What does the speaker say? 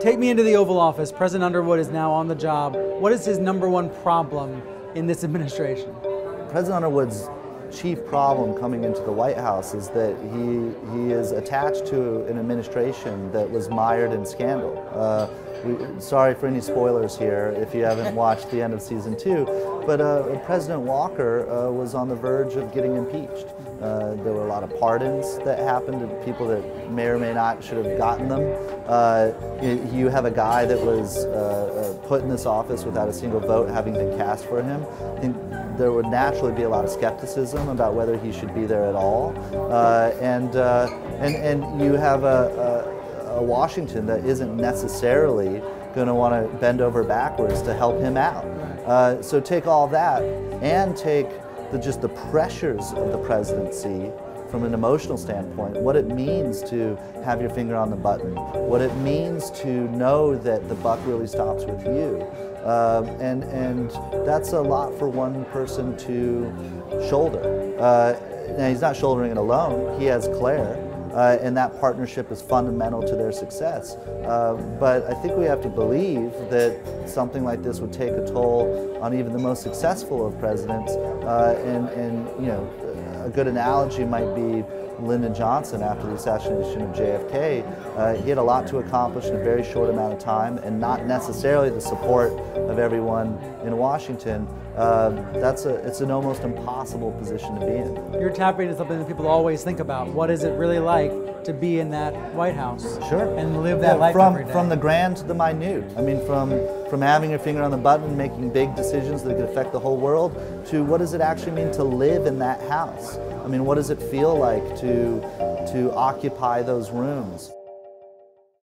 Take me into the Oval Office. President Underwood is now on the job. What is his #1 problem in this administration? President Underwood's chief problem coming into the White House is that he is attached to an administration that was mired in scandal. Sorry for any spoilers here if you haven't watched the end of season 2, but President Walker was on the verge of getting impeached. There were a lot of pardons that happened to people that may or may not should have gotten them. You have a guy that was put in this office without a single vote having been cast for him. I think there would naturally be a lot of skepticism about whether he should be there at all. And you have a Washington that isn't necessarily going to want to bend over backwards to help him out. So take all that and take just the pressures of the presidency from an emotional standpoint, what it means to have your finger on the button, what it means to know that the buck really stops with you. And that's a lot for one person to shoulder. Now he's not shouldering it alone, he has Claire. And that partnership is fundamental to their success. But I think we have to believe that something like this would take a toll on even the most successful of presidents. And you know, a good analogy might be Lyndon Johnson after the assassination of JFK. He had a lot to accomplish in a very short amount of time, and not necessarily the support of everyone in Washington. It's an almost impossible position to be in. You're tapping into something that people always think about. What is it really like to be in that White House? Sure. And live that life every day? From the grand to the minute. I mean, from having your finger on the button, making big decisions that could affect the whole world, to what does it actually mean to live in that house? I mean, what does it feel like to occupy those rooms?